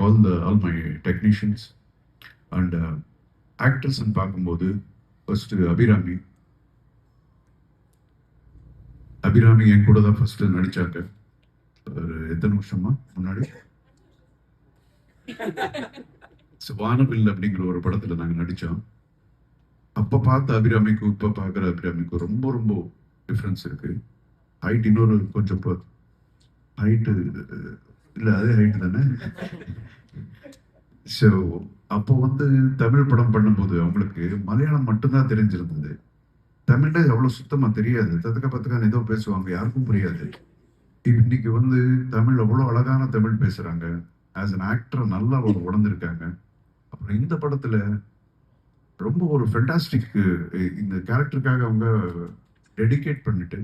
all my technicians and actors and பார்க்கும்போது first Abirami என் கூட தான் ஃபர்ஸ்ட் நடிச்சாங்க. ஒரு எத்தனை வருஷமா முன்னாடி வானவில் அப்படிங்கிற ஒரு படத்துல நாங்க நடிச்சோம். அப்ப பார்த்த அபிராமிக்கும் இப்ப பார்க்குற அபிராமிக்கும் ரொம்ப ரொம்ப டிஃப்ரென்ஸ் இருக்கு. ஹைட் இன்னொரு கொஞ்சம் ஹைட்டு இல்லை, அதே ஹைட்டு தானே. ஸோ அப்போ வந்து தமிழ் படம் பண்ணும்போது அவங்களுக்கு மலையாளம் மட்டும்தான் தெரிஞ்சிருந்தது. தமிழ்ல அவ்வளோ சுத்தமா தெரியாது. தத்துக்க பத்துக்கான ஏதோ பேசுவாங்க, யாருக்கும் புரியாது. இன்னைக்கு வந்து தமிழ் அவ்வளோ அழகான தமிழ் பேசுறாங்க. ஆஸ் அன் ஆக்டர் நல்லா உணர்ந்திருக்காங்க. அப்புறம் இந்த படத்துல ரொம்ப ஒரு ஃபென்டாஸ்டிக் இந்த கேரக்டருக்காக அவங்க டெடிகேட் பண்ணிட்டு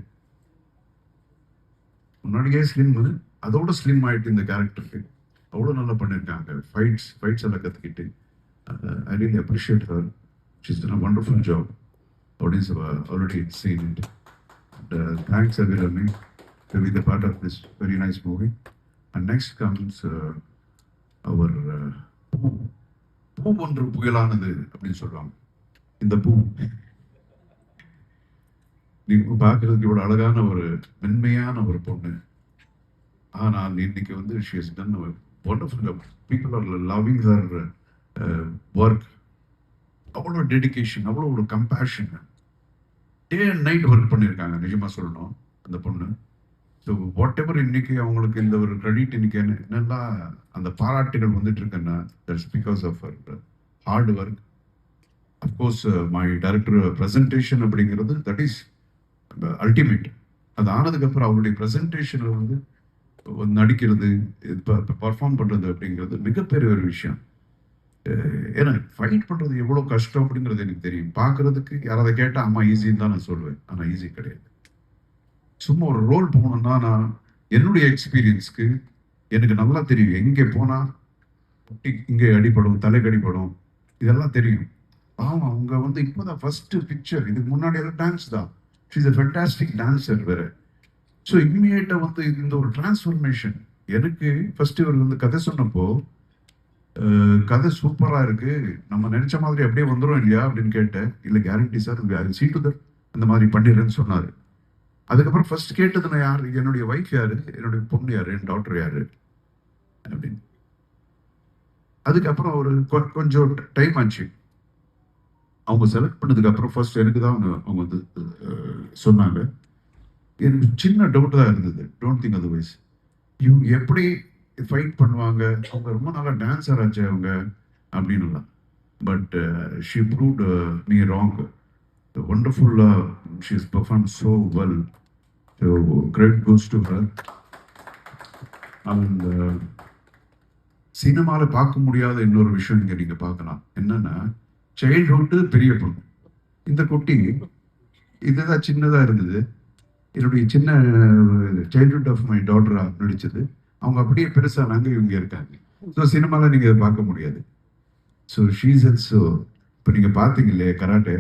முன்னாடியே ஸ்லிம், அதோட ஸ்லிம் ஆயிட்டு இந்த கேரக்டருக்கு அவ்வளோ நல்லா பண்ணியிருக்காங்க. ஃபைட்ஸ் எல்லாம் கற்றுக்கிட்டு I really appreciate her. She's done a wonderful job. Audience already scene it. Thanks Abhirami to be the part of this very nice movie. And next comes our பூ ஒன்று புயலானது அப்படின்னு சொல்றாங்க. இந்த பூ நீங்க பார்க்கறதுக்கு இவ்வளவு அழகான ஒரு மென்மையான ஒரு பொண்ணு. ஆனால் இன்னைக்கு வந்து she has done a wonderful job. People are loving her work. அவ்வளோ டெடிகேஷன், அவ்வளோ ஒரு compassion, day and night work பண்ணியிருக்காங்க. நிஜமா சொல்லணும் அந்த பொண்ணு. ஸோ வாட் எவர் இன்னைக்கு அவங்களுக்கு இந்த ஒரு கிரெடிட் இன்னைக்கு என்னென்னா அந்த பாராட்டுகள் வந்துட்டு இருக்குன்னா that's because of hard work. Of course my director presentation அப்படிங்கிறது தட் இஸ் அல்டிமேட். அது ஆனதுக்கப்புறம் அவருடைய ப்ரெசன்டேஷனில் வந்து நடிக்கிறது, பர்ஃபார்ம் பண்ணுறது அப்படிங்கிறது மிகப்பெரிய ஒரு விஷயம். ஏன்னா ஃபைட் பண்ணுறது எவ்வளோ கஷ்டம் அப்படிங்கிறது எனக்கு தெரியும். பார்க்கறதுக்கு யாராவது கேட்டால் அம்மா ஈஸின்னு தான் நான் சொல்லுவேன். ஆனால் ஈஸி கிடையாது. சும்மா ஒரு ரோல் போகணும்னா நான் என்னுடைய எக்ஸ்பீரியன்ஸ்க்கு எனக்கு நல்லா தெரியும். எங்கே போனால் இங்கே அடிப்படும், தலைக்கு அடிப்படும், இதெல்லாம் தெரியும். அவங்க வந்து இப்போதான் ஃபர்ஸ்ட் பிக்சர், இதுக்கு முன்னாடி எல்லாம் டான்ஸ் தான். ஷீஸ் அ ஃபென்டாஸ்டிக் டான்ஸர் வேற. ஸோ இம்மிடியேட்டா வந்து இந்த ஒரு டிரான்ஸ்ஃபர்மேஷன். எனக்கு ஃபர்ஸ்ட் இவர் வந்து கதை சொன்னப்போ கதை சூப்பராக இருக்கு, நம்ம நினைச்ச மாதிரி அப்படியே வந்துடும் இல்லையா அப்படின்னு கேட்டேன். இல்லை கேரண்டி சார், சீட்டு அந்த மாதிரி பண்ணிடுறேன்னு சொன்னார். அதுக்கப்புறம் ஃபர்ஸ்ட் கேட்டது நான் யார், என்னுடைய ஒய்ஃப் யாரு, என்னுடைய பொண்ணு யாரு, என் டாக்டர் யாரு அப்படின்னு. அதுக்கப்புறம் ஒரு கொஞ்சம் டைம் ஆச்சு. அவங்க செலக்ட் பண்ணதுக்கு அப்புறம் ஃபர்ஸ்ட் எனக்கு தான் அவங்க வந்து சொன்னாங்க. எனக்கு சின்ன டவுட் தான் இருந்தது. Don't think otherwise. இவங்க எப்படி ஃபைட் பண்ணுவாங்க, அவங்க ரொம்ப நல்லா டான்ஸர் ஆச்சு அவங்க அப்படின்னுலாம். But she proved me wrong. Wonderful, she's performed so well. So credit goes to her. And சினிமால பார்க்க முடியாத இன்னொரு விஷயம் இங்க நீங்க பார்க்கலாம். என்னன்னா சைல்ட்ஹுட் பெரிய பொண்ணு. இந்த குட்டி இதுதான் சின்னதா இருந்தது. என்னுடைய சின்ன சைல்ட்ஹுட் ஆஃப் மை டாட்டரா நடிச்சது. அவங்க அப்படியே பெருசானாங்க, இவங்க இருக்காங்க. ஸோ சினிமால நீங்க அதை பார்க்க முடியாது. ஸோ ஷீஸ் ஆல்சோ, இப்போ நீங்க பார்த்தீங்க இல்லையா கராட்டே,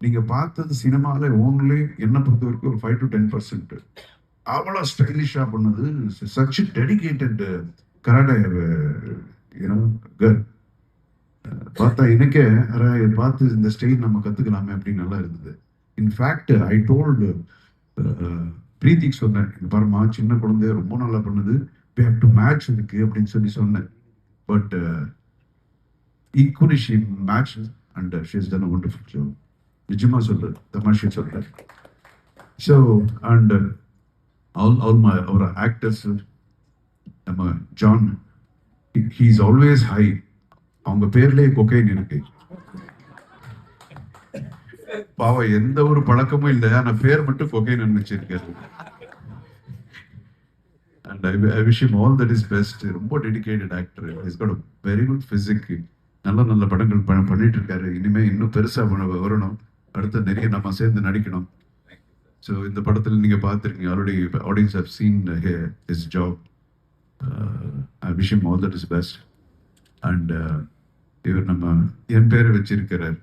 நீங்க பார்த்தது சினிமாவில் ஓன்லி என்னை பொறுத்த வரைக்கும் ஒரு 5 to 10%. அவ்வளோ ஸ்டைலிஷா பண்ணது. Such dedicated karate girl. பார்த்தா எனக்கே பார்த்து இந்த ஸ்டைல் நம்ம கத்துக்கலாமே அப்படின்னு நல்லா இருந்தது. இன்ஃபேக்ட் ஐ டோல்டு பிரீத்திக்கு சொன்னேன், பாருமா சின்ன குழந்தை ரொம்ப நல்லா பண்ணுது, we have to match இருக்கு அப்படின்னு சொன்னேன். But equally she matched and she has done a wonderful job. நிஜமா சொல்றேன், தமாஷா சொல்றேன். So and all my our actors, நம்ம John, he is always high. அவங்க பேர்லயே கொக்கைன் இருக்கு. பாவம் எந்த ஒரு பழக்கமும் இல்லை, ஆனா பேர் மட்டும் கொக்கைன் நினைச்சிருக்காரு. And I wish him all that is best. ரொம்ப dedicated actor. He's got a very good physique. நல்ல படங்கள் பண்ணிட்டு இருக்காரு. இனிமே இன்னும் பெருசா வரணும். அடுத்து நிறைய நம்ம சேர்ந்து நடிக்கணும். ஸோ இந்த படத்தில் நீங்க பார்த்துருக்கீங்க already. Audience have seen his job. I wish him all that is best. And இவர் நம்ம என் பேரை வச்சிருக்கிறார்.